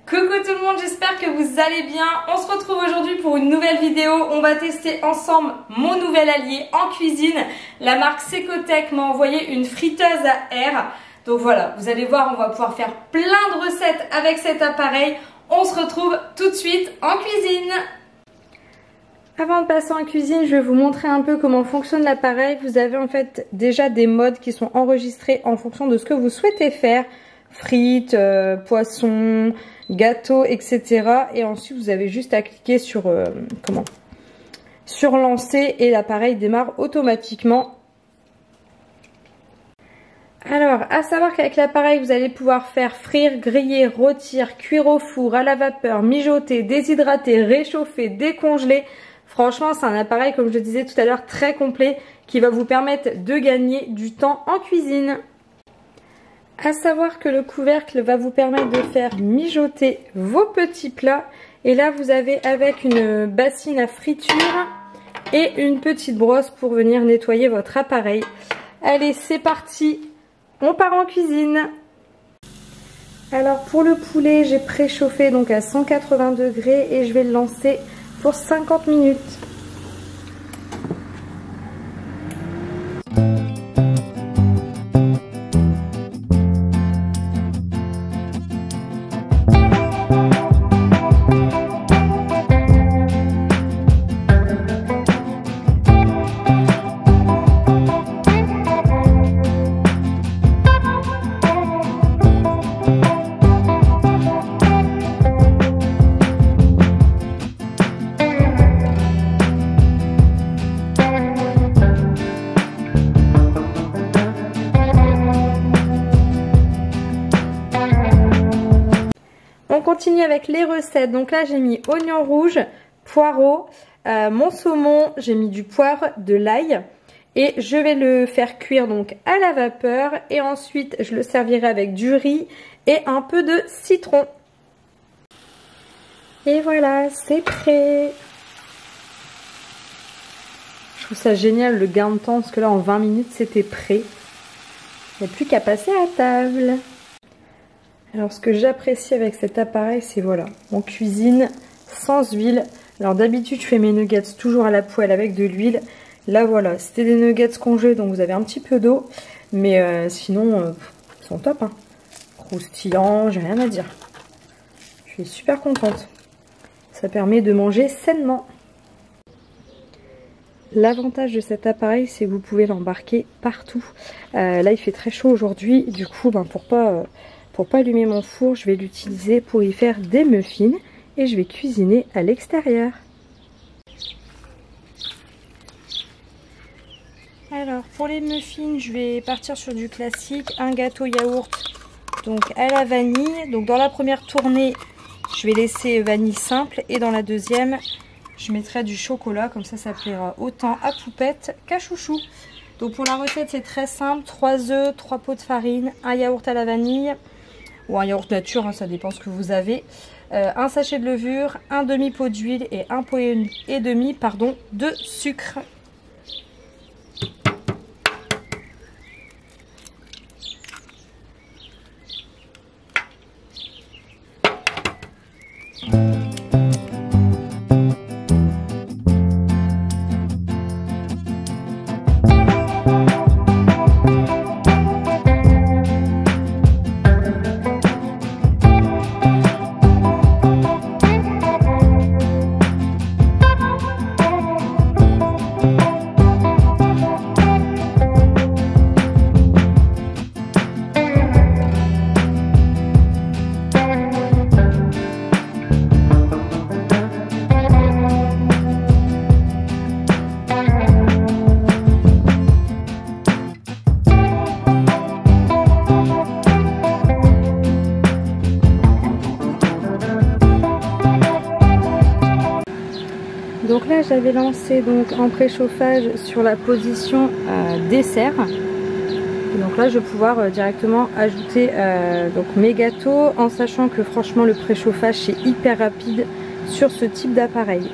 Coucou tout le monde, j'espère que vous allez bien. On se retrouve aujourd'hui pour une nouvelle vidéo. On va tester ensemble mon nouvel allié en cuisine. La marque Secotech m'a envoyé une friteuse à air. Donc voilà, vous allez voir, on va pouvoir faire plein de recettes avec cet appareil. On se retrouve tout de suite en cuisine. Avant de passer en cuisine, je vais vous montrer un peu comment fonctionne l'appareil. Vous avez en fait déjà des modes qui sont enregistrés en fonction de ce que vous souhaitez faire. Frites, poissons, gâteaux, etc. Et ensuite vous avez juste à cliquer sur sur lancer et l'appareil démarre automatiquement. Alors, à savoir qu'avec l'appareil, vous allez pouvoir faire frire, griller, rôtir, cuire au four, à la vapeur, mijoter, déshydrater, réchauffer, décongeler. Franchement, c'est un appareil, comme je disais tout à l'heure, très complet qui va vous permettre de gagner du temps en cuisine. À savoir que le couvercle va vous permettre de faire mijoter vos petits plats. Et là, vous avez avec une bassine à friture et une petite brosse pour venir nettoyer votre appareil. Allez, c'est parti! On part en cuisine. Alors pour le poulet, j'ai préchauffé donc à 180 degrés et je vais le lancer pour 50 minutes. On continue avec les recettes. Donc là j'ai mis oignon rouge, poireau, mon saumon, j'ai mis du poivre, de l'ail et je vais le faire cuire donc à la vapeur et ensuite je le servirai avec du riz et un peu de citron. Et voilà, c'est prêt. Je trouve ça génial le gain de temps parce que là en 20 minutes c'était prêt. Il n'y a plus qu'à passer à table. Alors ce que j'apprécie avec cet appareil, c'est voilà, on cuisine sans huile. Alors d'habitude je fais mes nuggets toujours à la poêle avec de l'huile. Là voilà, c'était des nuggets congelés donc vous avez un petit peu d'eau. Mais sinon, ils sont top. Hein. Croustillants, j'ai rien à dire. Je suis super contente. Ça permet de manger sainement. L'avantage de cet appareil, c'est que vous pouvez l'embarquer partout. Là il fait très chaud aujourd'hui, du coup pour pas allumer mon four, je vais l'utiliser pour y faire des muffins et je vais cuisiner à l'extérieur. Alors pour les muffins, je vais partir sur du classique, un gâteau yaourt donc à la vanille. Donc dans la première tournée, je vais laisser vanille simple et dans la deuxième, je mettrai du chocolat, comme ça plaira autant à Poupette qu'à Chouchou. Donc pour la recette, c'est très simple, 3 œufs, 3 pots de farine, un yaourt à la vanille ou un yaourt nature, hein, ça dépend ce que vous avez. Un sachet de levure, un demi-pot d'huile et un pot et demi de sucre. Donc là j'avais lancé donc en préchauffage sur la position dessert. Et donc là je vais pouvoir directement ajouter donc mes gâteaux en sachant que franchement le préchauffage c'est hyper rapide sur ce type d'appareil.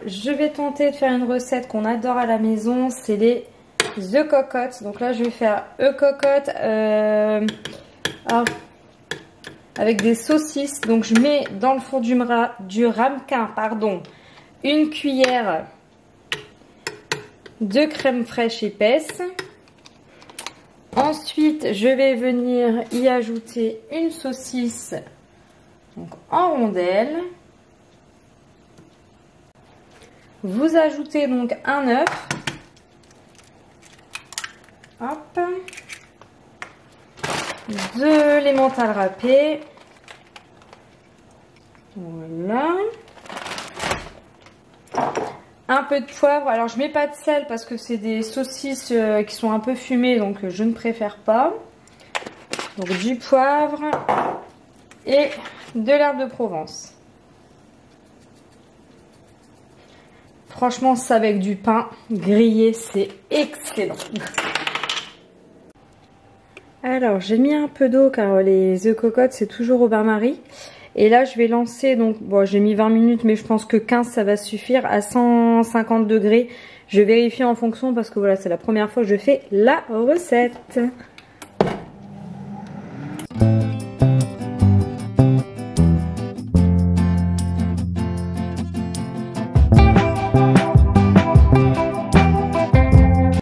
je vais tenter de faire une recette qu'on adore à la maison, c'est les œufs cocottes. Donc là je vais faire œufs cocottes avec des saucisses. Donc je mets dans le four du ramequin, pardon, une cuillère de crème fraîche épaisse. Ensuite je vais venir y ajouter une saucisse donc en rondelles. Vous ajoutez donc un œuf. Hop. De l'emmental râpé. Voilà. Un peu de poivre. Alors je mets pas de sel parce que c'est des saucisses qui sont un peu fumées, donc je ne préfère pas. Donc du poivre et de l'herbe de Provence. Franchement, ça avec du pain grillé, c'est excellent. Alors, j'ai mis un peu d'eau car les œufs cocottes, c'est toujours au bain-marie. Et là, je vais lancer, donc, bon, j'ai mis 20 minutes, mais je pense que 15, ça va suffire, à 150 degrés. Je vérifie en fonction parce que voilà, c'est la première fois que je fais la recette.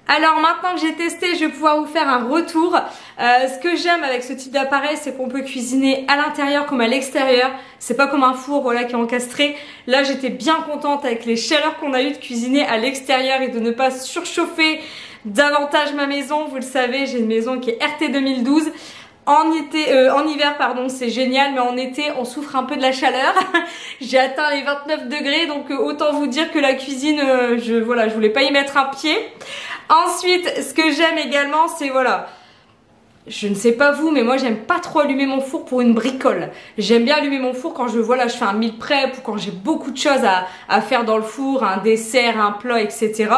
Alors maintenant que j'ai testé, je vais pouvoir vous faire un retour. Ce que j'aime avec ce type d'appareil, c'est qu'on peut cuisiner à l'intérieur comme à l'extérieur. C'est pas comme un four voilà, qui est encastré. Là, j'étais bien contente avec les chaleurs qu'on a eues de cuisiner à l'extérieur et de ne pas surchauffer davantage ma maison. Vous le savez, j'ai une maison qui est RT 2012. En hiver, pardon, c'est génial, mais en été, on souffre un peu de la chaleur. J'ai atteint les 29 degrés, donc autant vous dire que la cuisine, je voulais pas y mettre un pied. Ensuite, ce que j'aime également, c'est voilà, je ne sais pas vous, mais moi j'aime pas trop allumer mon four pour une bricole. J'aime bien allumer mon four quand je fais un meal prep ou quand j'ai beaucoup de choses à faire dans le four, un dessert, un plat, etc.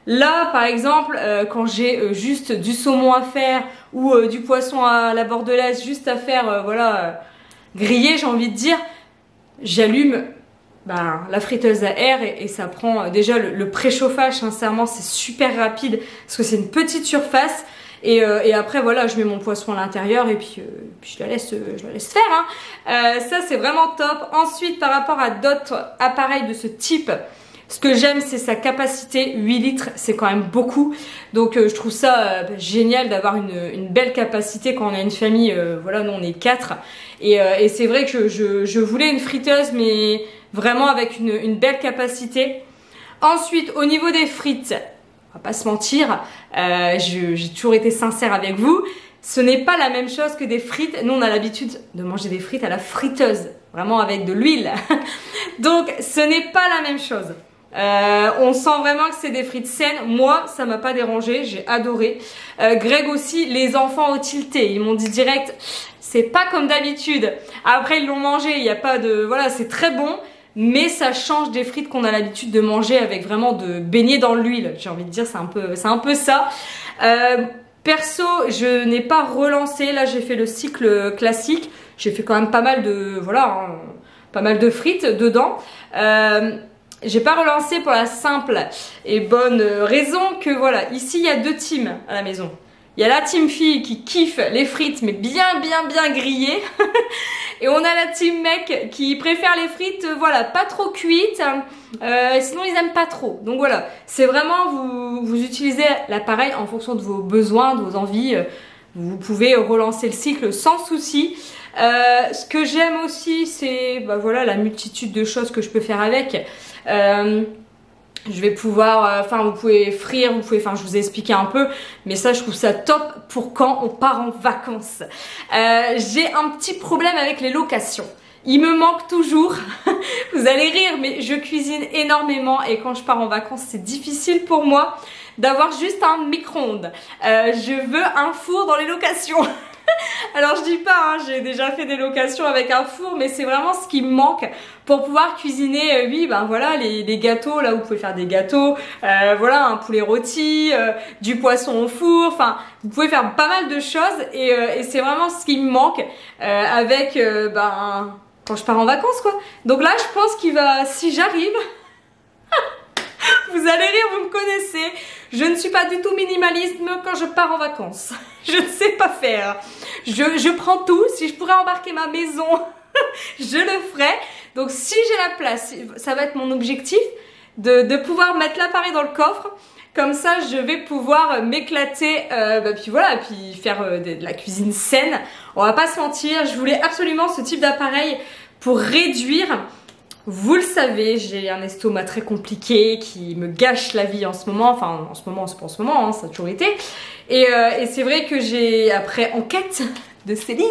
Là, par exemple, quand j'ai juste du saumon à faire ou du poisson à la bordelaise juste à faire, griller, j'ai envie de dire, j'allume la friteuse à air et ça prend déjà le préchauffage, sincèrement, c'est super rapide parce que c'est une petite surface. Et après voilà, je mets mon poisson à l'intérieur et puis je la laisse faire. Hein. Ça c'est vraiment top. Ensuite, par rapport à d'autres appareils de ce type, ce que j'aime, c'est sa capacité. 8 litres, c'est quand même beaucoup. Donc je trouve ça génial d'avoir une belle capacité quand on a une famille. Voilà, nous on est 4. Et c'est vrai que je voulais une friteuse, mais vraiment avec une belle capacité. Ensuite, au niveau des frites, on va pas se mentir, j'ai toujours été sincère avec vous. Ce n'est pas la même chose que des frites. Nous, on a l'habitude de manger des frites à la friteuse, vraiment avec de l'huile. Donc, ce n'est pas la même chose. On sent vraiment que c'est des frites saines. Moi, ça m'a pas dérangé, j'ai adoré. Greg aussi, les enfants ont tilté. Ils m'ont dit direct, c'est pas comme d'habitude. Après, ils l'ont mangé, il n'y a pas de... Voilà, c'est très bon. Mais ça change des frites qu'on a l'habitude de manger avec vraiment de baigner dans l'huile. J'ai envie de dire, c'est un peu ça. Perso, je n'ai pas relancé. Là, j'ai fait le cycle classique. J'ai fait quand même pas mal de, pas mal de frites dedans. J'ai pas relancé pour la simple et bonne raison que voilà, ici il y a deux teams à la maison. Il y a la team fille qui kiffe les frites mais bien grillées. Et on a la team mec qui préfère les frites, voilà, pas trop cuites. Sinon ils aiment pas trop. Donc voilà, c'est vraiment vous utilisez l'appareil en fonction de vos besoins, de vos envies. Vous pouvez relancer le cycle sans souci. Ce que j'aime aussi, c'est voilà, la multitude de choses que je peux faire avec. Je vais pouvoir, vous pouvez frire, je vous ai expliqué un peu, mais ça je trouve ça top pour quand on part en vacances. J'ai un petit problème avec les locations. Il me manque toujours, vous allez rire, mais je cuisine énormément et quand je pars en vacances, c'est difficile pour moi d'avoir juste un micro-ondes. Je veux un four dans les locations. Alors je dis pas, hein, j'ai déjà fait des locations avec un four, mais c'est vraiment ce qui me manque pour pouvoir cuisiner, voilà, les gâteaux, là vous pouvez faire des gâteaux, voilà, un poulet rôti, du poisson au four, enfin vous pouvez faire pas mal de choses et c'est vraiment ce qui me manque avec, quand je pars en vacances quoi. Donc là je pense qu'il va, si j'arrive, Vous allez rire, vous me connaissez. Je ne suis pas du tout minimalisme quand je pars en vacances. Je ne sais pas faire. Je prends tout. Si je pourrais embarquer ma maison, je le ferais. Donc si j'ai la place, ça va être mon objectif de pouvoir mettre l'appareil dans le coffre. Comme ça, je vais pouvoir m'éclater, puis voilà, puis faire de la cuisine saine. On va pas se mentir, je voulais absolument ce type d'appareil pour réduire. Vous le savez, j'ai un estomac très compliqué qui me gâche la vie en ce moment. Enfin, en ce moment, c'est pas en ce moment, hein, ça a toujours été. Et c'est vrai que j'ai, après enquête de Céline,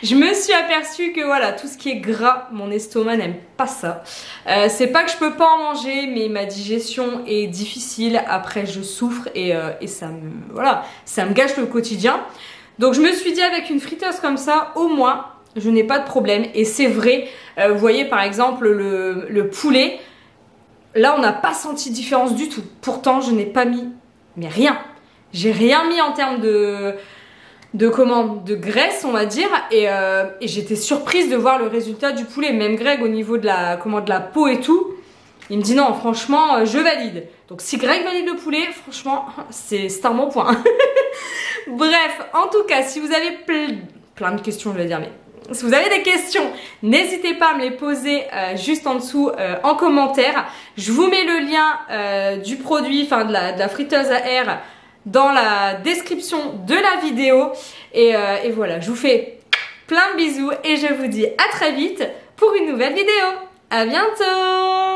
je me suis aperçue que voilà, tout ce qui est gras, mon estomac n'aime pas ça. C'est pas que je peux pas en manger, mais ma digestion est difficile. Après, je souffre et ça me gâche le quotidien. Donc je me suis dit avec une friteuse comme ça, au moins, je n'ai pas de problème. Et c'est vrai, vous voyez par exemple le poulet, là on n'a pas senti de différence du tout. Pourtant, je n'ai pas mis, mais rien. J'ai rien mis en termes de graisse, on va dire, et j'étais surprise de voir le résultat du poulet. Même Greg, au niveau de la peau et tout, il me dit non, franchement, je valide. Donc si Greg valide le poulet, franchement, c'est un bon point. Bref, en tout cas, si vous avez plein de questions, je vais dire, mais si vous avez des questions, n'hésitez pas à me les poser juste en dessous en commentaire. Je vous mets le lien du produit, enfin de la friteuse à air dans la description de la vidéo. Et voilà, je vous fais plein de bisous et je vous dis à très vite pour une nouvelle vidéo. À bientôt!